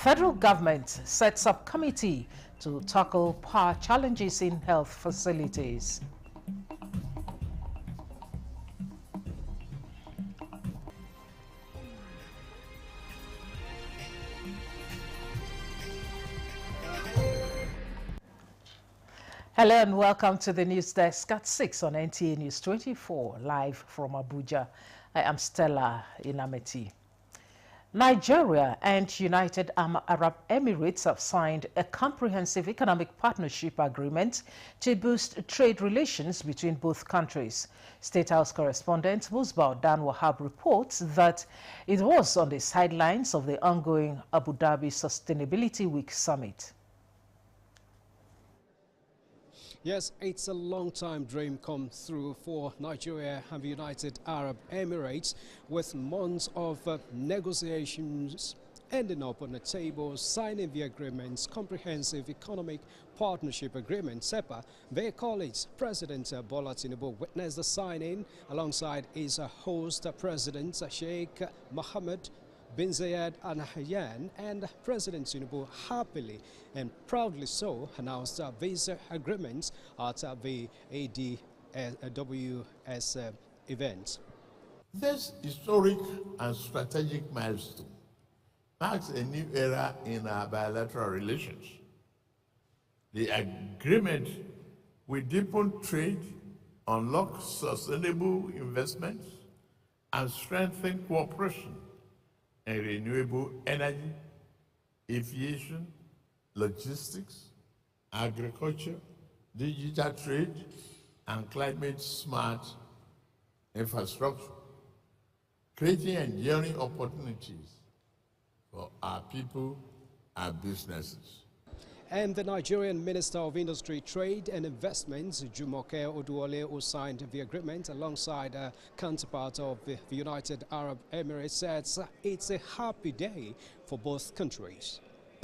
Federal government sets up committee to tackle power challenges in health facilities. Hello and welcome to the news desk at 6 on NTA News 24, live from Abuja. I am Stella Inameti. Nigeria and United Arab Emirates have signed a comprehensive economic partnership agreement to boost trade relations between both countries. State House correspondent Musbah Dan Wahab reports that it was on the sidelines of the ongoing Abu Dhabi Sustainability Week Summit. Yes, it's a long-time dream come through for Nigeria and the United Arab Emirates, with months of negotiations ending up on the table, signing the agreements, Comprehensive Economic Partnership Agreement, CEPA. Their colleagues, President Bola Tinubu, witnessed the signing alongside his host, President Sheikh Mohammed bin Zayed Al Nahyan, and President Tinubu happily and proudly so announced these agreements at the ADWS event. This historic and strategic milestone marks a new era in our bilateral relations. The agreement will deepen trade, unlock sustainable investments, and strengthen cooperation in renewable energy, aviation, logistics, agriculture, digital trade, and climate-smart infrastructure, creating enduring opportunities for our people and businesses. And the Nigerian Minister of Industry, Trade and Investments, Jumoke Oduole, who signed the agreement alongside a counterpart of the United Arab Emirates, says it's a happy day for both countries.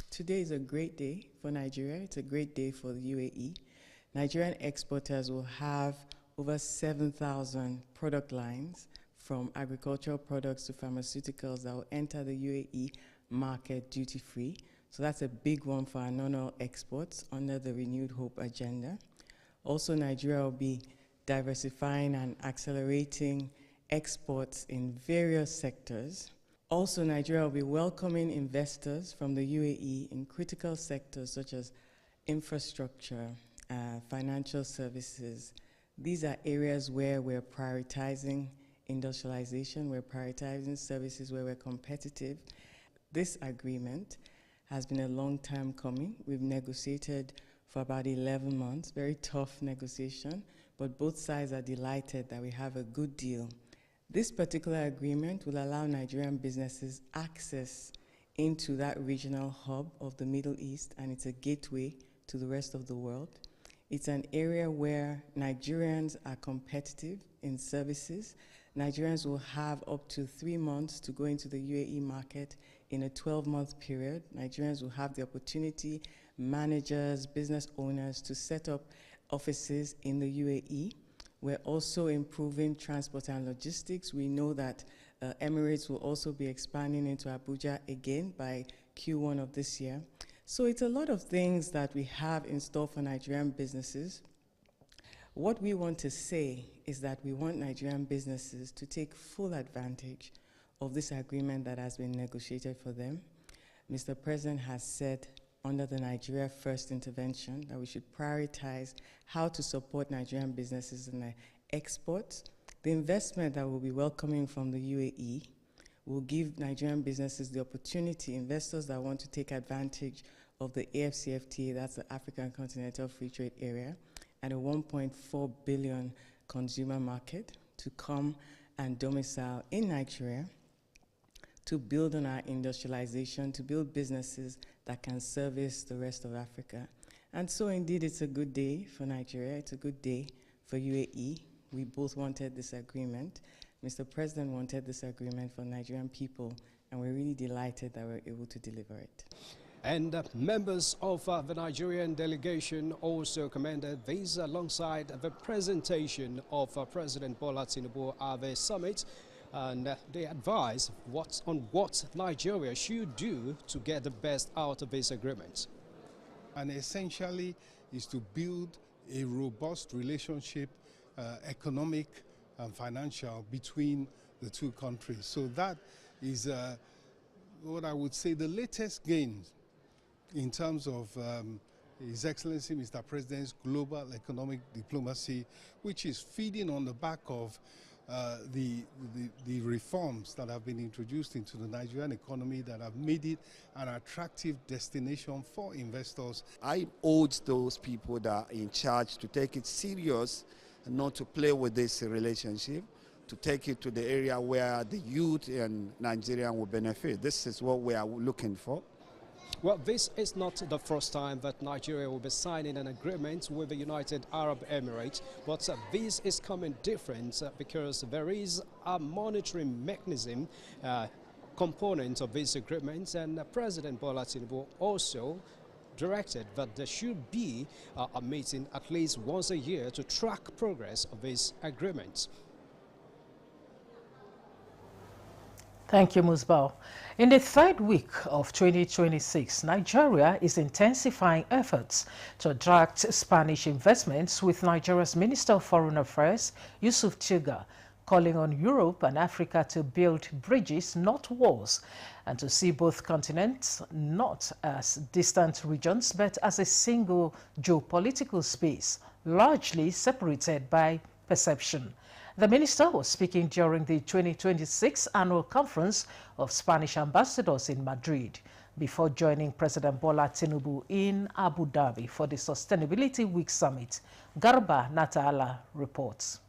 Today is a great day for Nigeria. It's a great day for the UAE. Nigerian exporters will have over 7,000 product lines, from agricultural products to pharmaceuticals, that will enter the UAE market duty-free. So that's a big one for our non-oil exports under the Renewed Hope agenda. Also, Nigeria will be diversifying and accelerating exports in various sectors. Also, Nigeria will be welcoming investors from the UAE in critical sectors such as infrastructure, financial services. These are areas where we're prioritizing industrialization, we're prioritizing services where we're competitive. This agreement has been a long time coming. We've negotiated for about 11 months, very tough negotiation, but both sides are delighted that we have a good deal. This particular agreement will allow Nigerian businesses access into that regional hub of the Middle East, and it's a gateway to the rest of the world. It's an area where Nigerians are competitive in services. Nigerians will have up to 3 months to go into the UAE market. In a 12-month period, Nigerians will have the opportunity, managers, business owners, to set up offices in the UAE. We're also improving transport and logistics. We know that Emirates will also be expanding into Abuja again by Q1 of this year. So it's a lot of things that we have in store for Nigerian businesses. What we want to say is that we want Nigerian businesses to take full advantage of this agreement that has been negotiated for them. Mr. President has said under the Nigeria First intervention that we should prioritize how to support Nigerian businesses in their exports. The investment that we'll be welcoming from the UAE will give Nigerian businesses the opportunity, investors that want to take advantage of the AfCFTA, that's the African Continental Free Trade Area, and a 1.4 billion consumer market, to come and domicile in Nigeria, to build on our industrialization, to build businesses that can service the rest of Africa. And so indeed, it's a good day for Nigeria, it's a good day for UAE. We both wanted this agreement. Mr. President wanted this agreement for Nigerian people, and we're really delighted that we're able to deliver it. And members of the Nigerian delegation also commended this alongside the presentation of President Bola Tinubu at the summit. and they advise on what Nigeria should do to get the best out of this agreement. And essentially is to build a robust relationship, economic and financial, between the two countries. So that is what I would say the latest gains in terms of His Excellency Mr. President's global economic diplomacy, which is feeding on the back of the reforms that have been introduced into the Nigerian economy that have made it an attractive destination for investors. I urge those people that are in charge to take it serious and not to play with this relationship, to take it to the area where the youth and Nigeria will benefit. This is what we are looking for. Well, this is not the first time that Nigeria will be signing an agreement with the United Arab Emirates, but this is coming different because there is a monitoring mechanism component of this agreement, and President Bola Tinubu also directed that there should be a meeting at least once a year to track progress of this agreement. Thank you, Musbao. In the third week of 2026, Nigeria is intensifying efforts to attract Spanish investments, with Nigeria's Minister of Foreign Affairs, Yusuf Tuga, calling on Europe and Africa to build bridges, not walls, and to see both continents not as distant regions, but as a single geopolitical space, largely separated by perception. The minister was speaking during the 2026 annual conference of Spanish ambassadors in Madrid before joining President Bola Tinubu in Abu Dhabi for the Sustainability Week Summit. Garba Natala reports.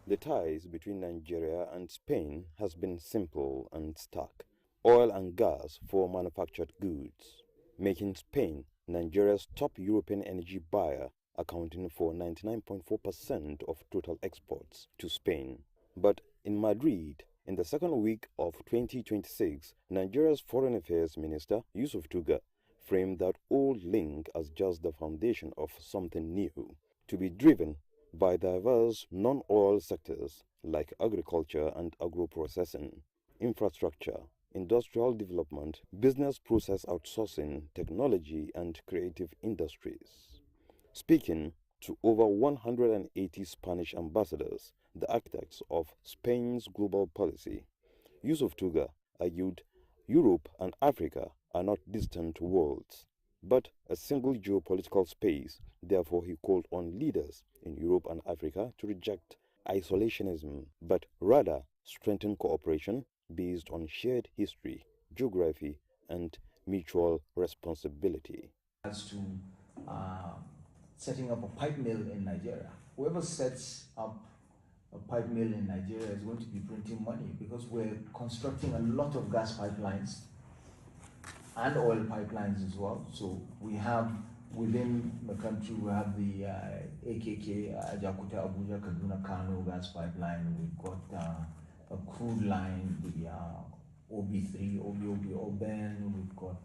The ties between Nigeria and Spain has been simple and stark. Oil and gas for manufactured goods, making Spain Nigeria's top European energy buyer, accounting for 99.4% of total exports to Spain. But in Madrid, in the second week of 2026, Nigeria's Foreign Affairs Minister, Yusuf Tuga, framed that old link as just the foundation of something new, to be driven by diverse non-oil sectors like agriculture and agro-processing, infrastructure, industrial development, business process outsourcing, technology, and creative industries. Speaking to over 180 Spanish ambassadors, the architects of Spain's global policy, Yusuf Tuga argued Europe and Africa are not distant worlds, but a single geopolitical space. Therefore, he called on leaders in Europe and Africa to reject isolationism, but rather strengthen cooperation based on shared history, geography, and mutual responsibility. As to setting up a pipe mill in Nigeria. Whoever sets up a pipe mill in Nigeria is going to be printing money, because we're constructing a lot of gas pipelines and oil pipelines as well. So we have within the country, we have the AKK, Jakarta, Abuja, Kaduna, Kano gas pipeline. We've got a crude line, the OB3, OBN. We've got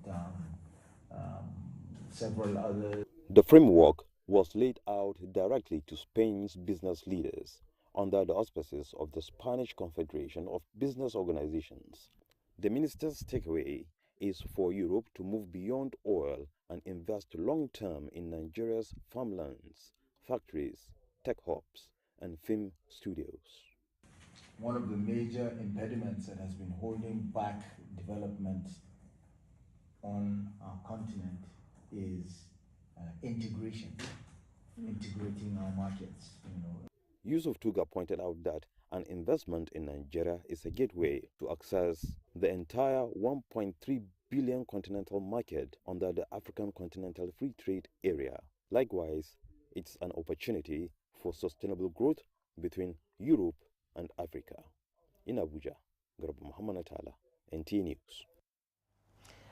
several others. The framework was laid out directly to Spain's business leaders under the auspices of the Spanish Confederation of Business Organizations. The minister's takeaway is for Europe to move beyond oil and invest long-term in Nigeria's farmlands, factories, tech hubs, and film studios. One of the major impediments that has been holding back development on our continent is integration, integrating our markets. Yusuf Tuga pointed out that an investment in Nigeria is a gateway to access the entire 1.3 billion continental market under the African Continental Free Trade Area. Likewise, it's an opportunity for sustainable growth between Europe and Africa. In Abuja, Garba Muhammad Atala, NT News.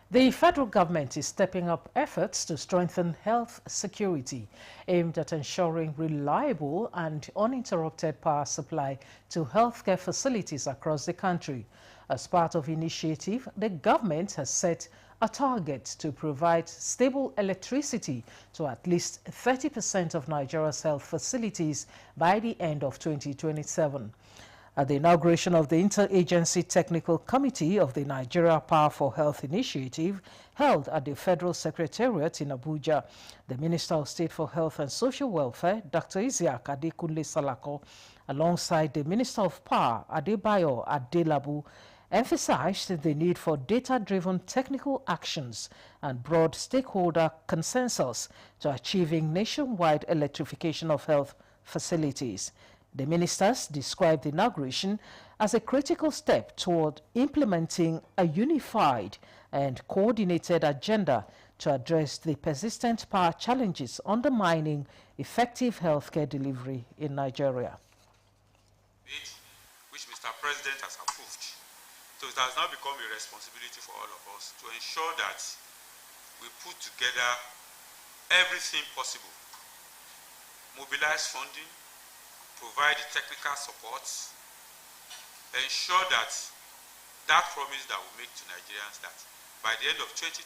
The federal government is stepping up efforts to strengthen health security, aimed at ensuring reliable and uninterrupted power supply to healthcare facilities across the country. As part of the initiative, the government has set a target to provide stable electricity to at least 30% of Nigeria's health facilities by the end of 2027. At the inauguration of the Interagency Technical Committee of the Nigeria Power for Health Initiative, held at the Federal Secretariat in Abuja, the Minister of State for Health and Social Welfare, Dr. Isiaq Adekunle Salako, alongside the Minister of Power, Adebayo Adelabu, emphasized the need for data-driven technical actions and broad stakeholder consensus to achieving nationwide electrification of health facilities. The ministers described the inauguration as a critical step toward implementing a unified and coordinated agenda to address the persistent power challenges undermining effective healthcare delivery in Nigeria. Which Mr. President has approved. So it has now become a responsibility for all of us to ensure that we put together everything possible, mobilize funding, provide the technical support, ensure that that promise that we make to Nigerians that by the end of 2027,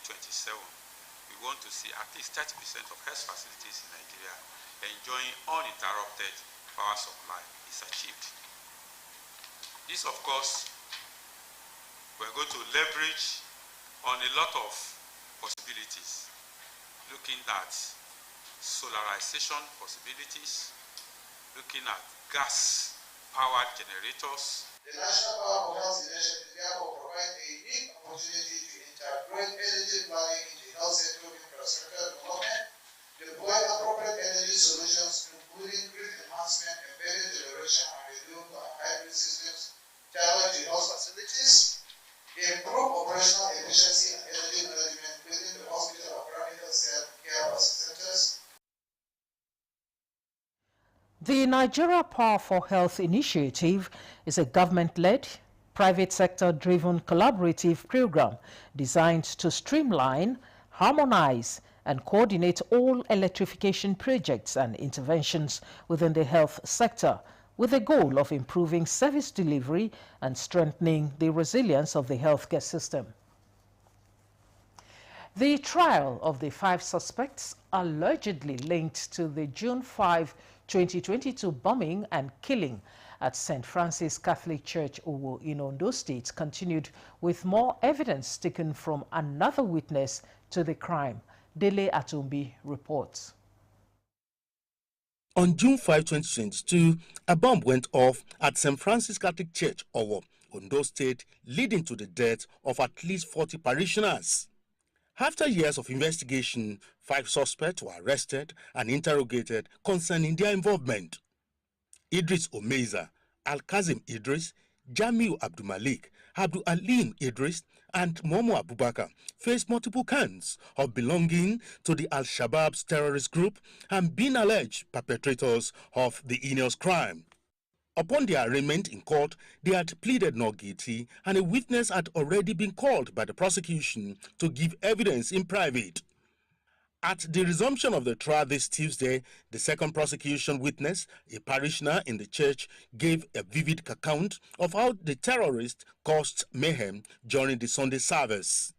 we want to see at least 30% of health facilities in Nigeria enjoying uninterrupted power supply is achieved. This, of course, we're going to leverage on a lot of possibilities, looking at solarization possibilities, looking at gas-powered generators. The National Power for Health Initiative therefore provides a unique opportunity to integrate energy planning into health sector infrastructure development, deploy appropriate energy solutions, including grid enhancement, embedded generation, and renewable and hybrid systems tailored to health facilities, improve operational efficiency and energy management within the hospital and primary health care centers. The Nigeria Power for Health Initiative is a government-led, private sector-driven collaborative program designed to streamline, harmonize, and coordinate all electrification projects and interventions within the health sector, with the goal of improving service delivery and strengthening the resilience of the healthcare system. The trial of the 5 suspects allegedly linked to the June 5, 2022 bombing and killing at St. Francis Catholic Church, Owo, in Ondo State continued, with more evidence taken from another witness to the crime. Dele Atumbi reports. On June 5, 2022, a bomb went off at St. Francis Catholic Church, Owo, Ondo State, leading to the death of at least 40 parishioners. After years of investigation, 5 suspects were arrested and interrogated concerning their involvement. Idris Omeiza, Al-Kazim Idris, Jamiu Abdulmalik, Abdul Alim Idris, and Momo Abubakar faced multiple counts of belonging to the Al-Shabaab's terrorist group and being alleged perpetrators of the heinous crime. Upon their arraignment in court, they had pleaded not guilty, and a witness had already been called by the prosecution to give evidence in private. At the resumption of the trial this Tuesday, the second prosecution witness, a parishioner in the church, gave a vivid account of how the terrorists caused mayhem during the Sunday service.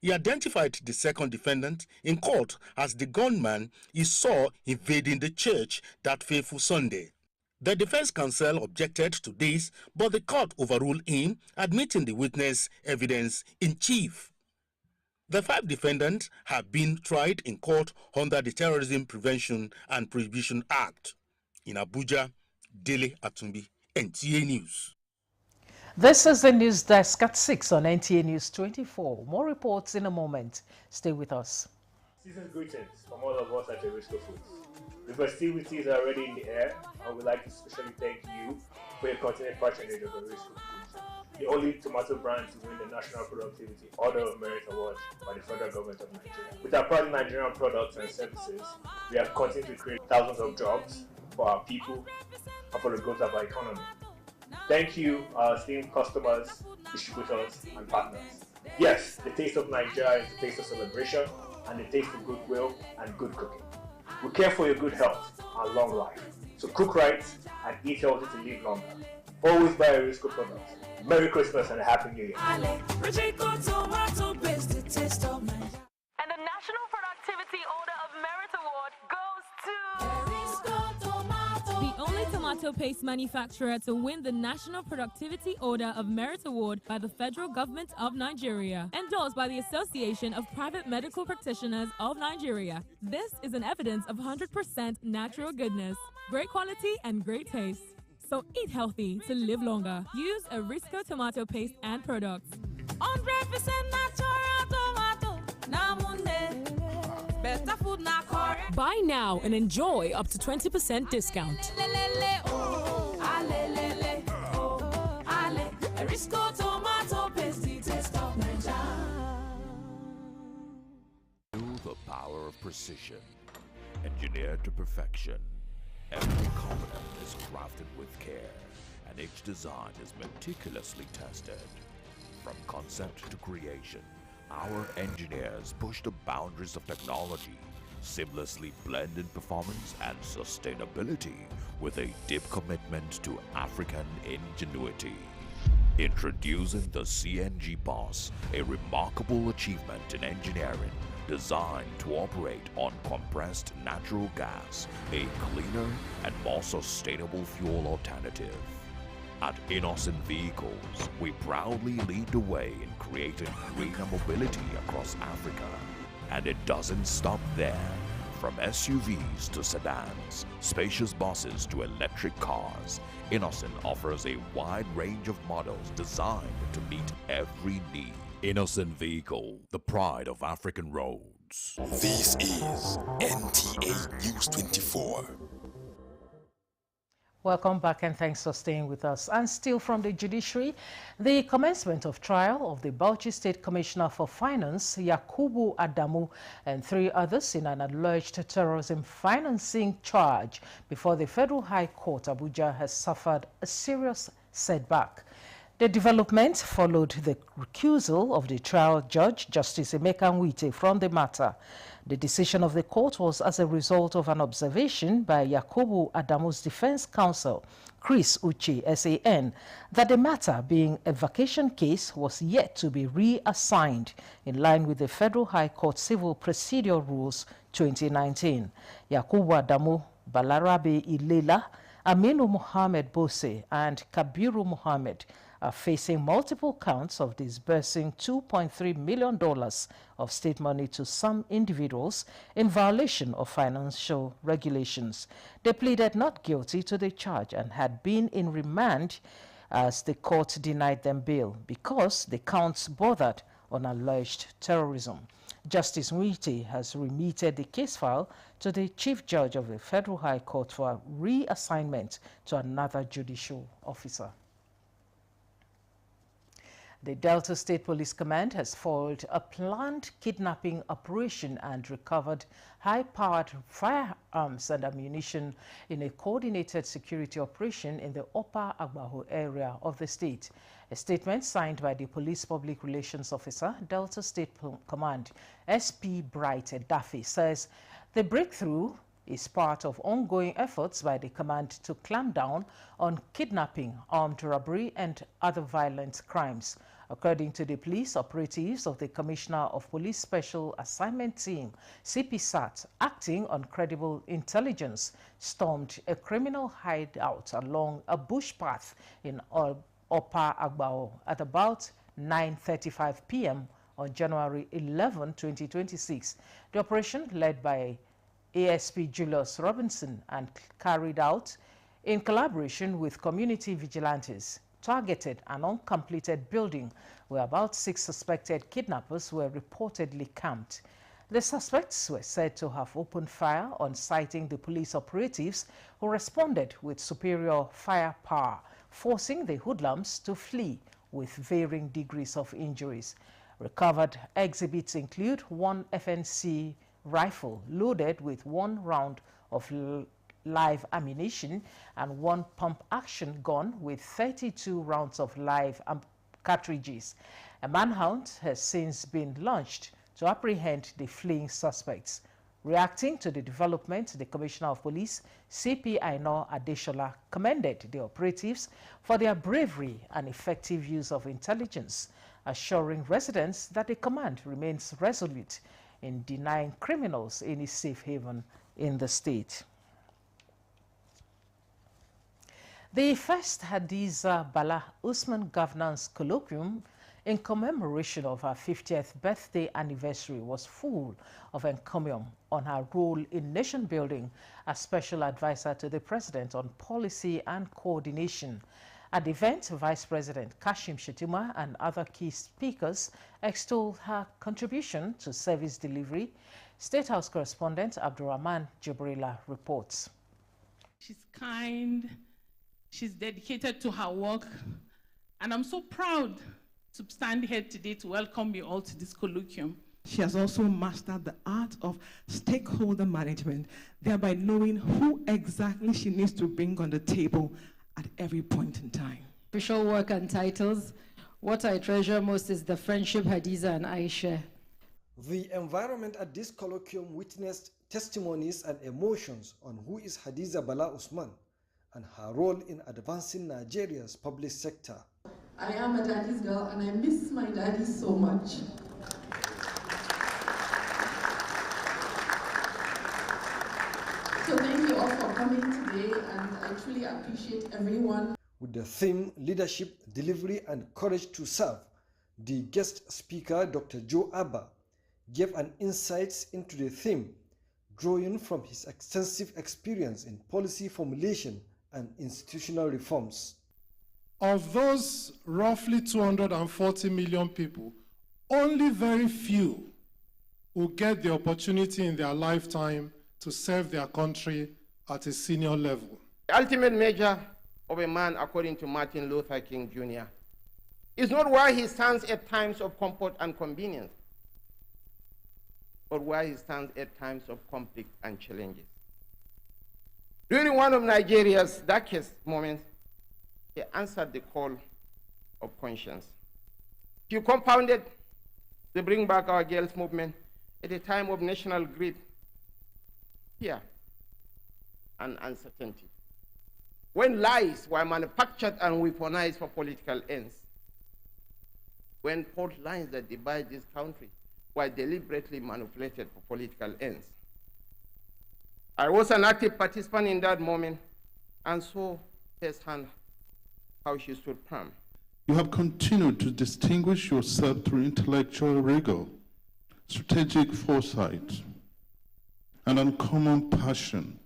He identified the second defendant in court as the gunman he saw invading the church that fateful Sunday. The defense counsel objected to this, but the court overruled him, admitting the witness evidence in chief. The 5 defendants have been tried in court under the Terrorism Prevention and Prohibition Act. In Abuja, Dele Atumbi, NTA News. This is the news desk at 6 on NTA News 24. More reports in a moment. Stay with us. Season's greetings from all of us at Risco Foods. The festivities are already in the air, and we'd like to especially thank you for your continued patronage of Risco Foods, the only tomato brand to win the National Productivity Order of Merit Award by the federal government of Nigeria. With our proud Nigerian products and services, we have continued to create thousands of jobs for our people and for the growth of our economy. Thank you, our esteemed customers, distributors, and partners. Yes, the taste of Nigeria is the taste of celebration and the taste of goodwill and good cooking. We care for your good health and long life. So cook right and eat healthy to live longer. Always buy a Risco product. Merry Christmas and a Happy New Year. And the National Productivity Order of Merit Award goes to... The only tomato tomato paste manufacturer to win the National Productivity Order of Merit Award by the Federal Government of Nigeria, endorsed by the Association of Private Medical Practitioners of Nigeria. This is an evidence of 100% natural goodness, great quality and great taste. So eat healthy to live longer. Use Arisco tomato paste and products. 100% natural tomato. Better food na correct. Buy now and enjoy up to 20% discount. Arisco tomato paste, the taste of Nigeria. Feel the power of precision, engineered to perfection. Every component is crafted with care, and each design is meticulously tested. From concept to creation, our engineers push the boundaries of technology, seamlessly blending performance and sustainability with a deep commitment to African ingenuity. Introducing the CNG Boss, a remarkable achievement in engineering designed to operate on compressed natural gas, a cleaner and more sustainable fuel alternative. At Innocent Vehicles, we proudly lead the way in creating greener mobility across Africa. And it doesn't stop there. From SUVs to sedans, spacious buses to electric cars, Innocent offers a wide range of models designed to meet every need. Innocent Vehicle, the pride of African roads. This is NTA News 24. Welcome back and thanks for staying with us. And still from the judiciary, the commencement of trial of the Bauchi State Commissioner for Finance, Yakubu Adamu, and 3 others in an alleged terrorism financing charge before the Federal High Court, Abuja, has suffered a serious setback. The development followed the recusal of the trial judge, Justice Emeka Nwite, from the matter. The decision of the court was as a result of an observation by Yakubu Adamu's defense counsel, Chris Uche, SAN, that the matter, being a vacation case, was yet to be reassigned in line with the Federal High Court Civil Procedure Rules 2019. Yakubu Adamu, Balarabe Ilela, Aminu Mohammed Bose, and Kabiru Mohammed are facing multiple counts of disbursing $2.3 million of state money to some individuals in violation of financial regulations. They pleaded not guilty to the charge and had been in remand as the court denied them bail because the counts bordered on alleged terrorism. Justice Nwite has remitted the case file to the Chief Judge of the Federal High Court for reassignment to another judicial officer. The Delta State Police Command has foiled a planned kidnapping operation and recovered high-powered firearms and ammunition in a coordinated security operation in the Upper Agbaho area of the state. A statement signed by the Police Public Relations Officer, Delta State Command, SP Bright Daffy, says the breakthrough is part of ongoing efforts by the command to clamp down on kidnapping, armed robbery, and other violent crimes. According to the police, operatives of the Commissioner of Police Special Assignment Team, CPSAT, acting on credible intelligence, stormed a criminal hideout along a bush path in Upper Agbao at about 9:35 p.m. on January 11, 2026. The operation, led by ASP Julius Robinson and carried out in collaboration with community vigilantes, targeted an uncompleted building where about 6 suspected kidnappers were reportedly camped. The suspects were said to have opened fire on sighting the police operatives, who responded with superior firepower, forcing the hoodlums to flee with varying degrees of injuries. Recovered exhibits include 1 FNC rifle loaded with 1 round of live ammunition and 1 pump-action gun with 32 rounds of live cartridges. A manhunt has since been launched to apprehend the fleeing suspects. Reacting to the development, the Commissioner of Police, CP Aino Adeshola, commended the operatives for their bravery and effective use of intelligence, assuring residents that the command remains resolute in denying criminals any safe haven in the state. The first Hadiza Bala Usman Governance Colloquium in commemoration of her 50th birthday anniversary was full of encomium on her role in nation building as special advisor to the president on policy and coordination. At the event, Vice President Kashim Shettima and other key speakers extolled her contribution to service delivery. State House correspondent Abdurrahman Jibrila reports. She's kind, she's dedicated to her work, and I'm so proud to stand here today to welcome you all to this colloquium. She has also mastered the art of stakeholder management, thereby knowing who exactly she needs to bring on the table at every point in time. Official work and titles. What I treasure most is the friendship Hadiza and I share. The environment at this colloquium witnessed testimonies and emotions on who is Hadiza Bala Usman and her role in advancing Nigeria's public sector. I am a daddy's girl and I miss my daddy so much. So thank you all for coming today, and I truly appreciate everyone. With the theme Leadership, Delivery and Courage to Serve, the guest speaker, Dr. Joe Abba, gave an insight into the theme, drawing from his extensive experience in policy formulation and institutional reforms. Of those roughly 240 million people, only very few will get the opportunity in their lifetime to serve their country at a senior level. The ultimate measure of a man, according to Martin Luther King Jr., is not where he stands at times of comfort and convenience, but where he stands at times of conflict and challenges. During one of Nigeria's darkest moments, he answered the call of conscience. He compounded the Bring Back Our Girls movement at a time of national grief, fear, and uncertainty, when lies were manufactured and weaponized for political ends, when fault lines that divide this country were deliberately manipulated for political ends. I was an active participant in that moment and saw firsthand how she stood firm. You have continued to distinguish yourself through intellectual rigor, strategic foresight, and uncommon passion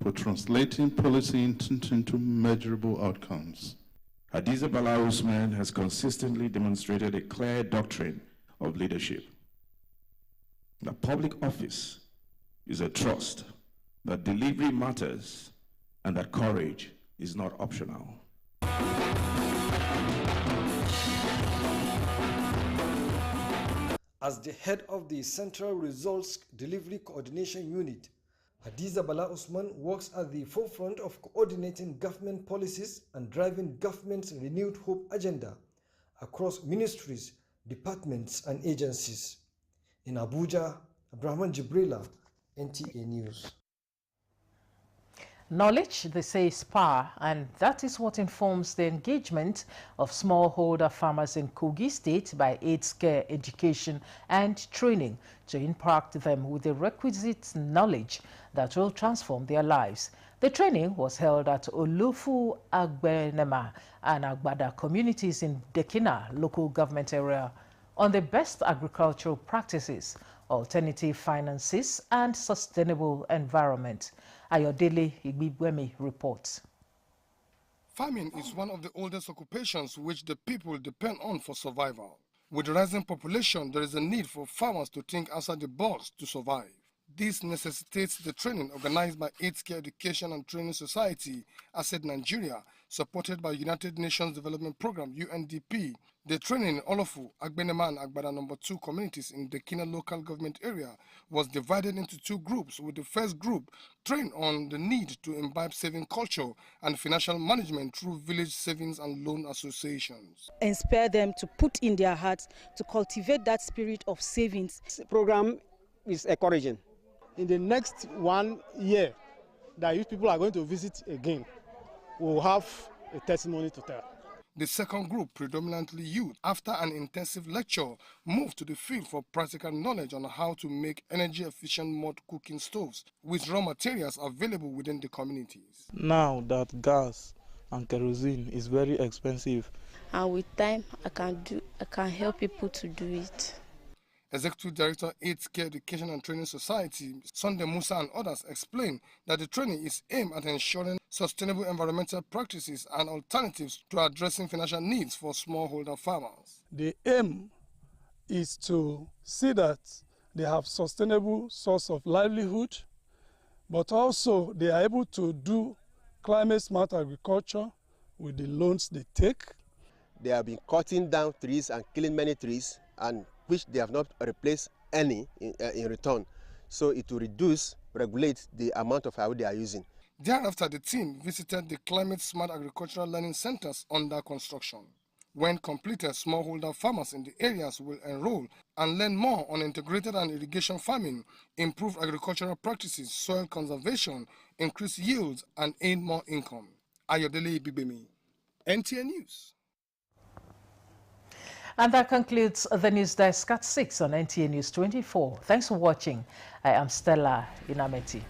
for translating policy into measurable outcomes. Hadiza Bala Usman has consistently demonstrated a clear doctrine of leadership. That public office is a trust, that delivery matters, and that courage is not optional. As the head of the Central Results Delivery Coordination Unit, Hadiza Bala Usman works at the forefront of coordinating government policies and driving government's renewed hope agenda across ministries, departments, and agencies. In Abuja, Abdurrahman Jibrila, NTA News. Knowledge, they say, is power, and that is what informs the engagement of smallholder farmers in Kogi State by AIDS care education and training to impact them with the requisite knowledge that will transform their lives. The training was held at Olufu, Agbenema, and Agbada communities in Dekina local government area on the best agricultural practices, alternative finances, and sustainable environment. Ayodele Igbibwemi reports. Farming is one of the oldest occupations which the people depend on for survival. With the rising population, there is a need for farmers to think outside the box to survive. This necessitates the training organized by AIDS Care Education and Training Society, ASED Nigeria, supported by United Nations Development Program, UNDP. The training in Olofu, Agbenema and Agbada No. 2 communities in the Kina local government area was divided into two groups, with the first group trained on the need to imbibe saving culture and financial management through village savings and loan associations. Inspire them to put in their hearts to cultivate that spirit of savings. This program is encouraging. In the next 1 year that youth people are going to visit again, we will have a testimony to tell. The second group, predominantly youth, after an intensive lecture, moved to the field for practical knowledge on how to make energy-efficient mud cooking stoves with raw materials available within the communities. Now that gas and kerosene is very expensive. And with time, I can help people to do it. Executive Director, AIDS Care Education and Training Society, Sunday Musa and others explained that the training is aimed at ensuring sustainable environmental practices and alternatives to addressing financial needs for smallholder farmers. The aim is to see that they have sustainable source of livelihood, but also they are able to do climate smart agriculture with the loans they take. They have been cutting down trees and killing many trees, and which they have not replaced any in return. So it will regulate the amount of firewood they are using. Thereafter, the team visited the Climate Smart Agricultural Learning Centers under construction. When completed, smallholder farmers in the areas will enroll and learn more on integrated and irrigation farming, improved agricultural practices, soil conservation, increased yields, and earn more income. Ayodele Bibemi, NTA News. And that concludes the News Desk at 6 on NTA News 24. Thanks for watching. I am Stella Inameti.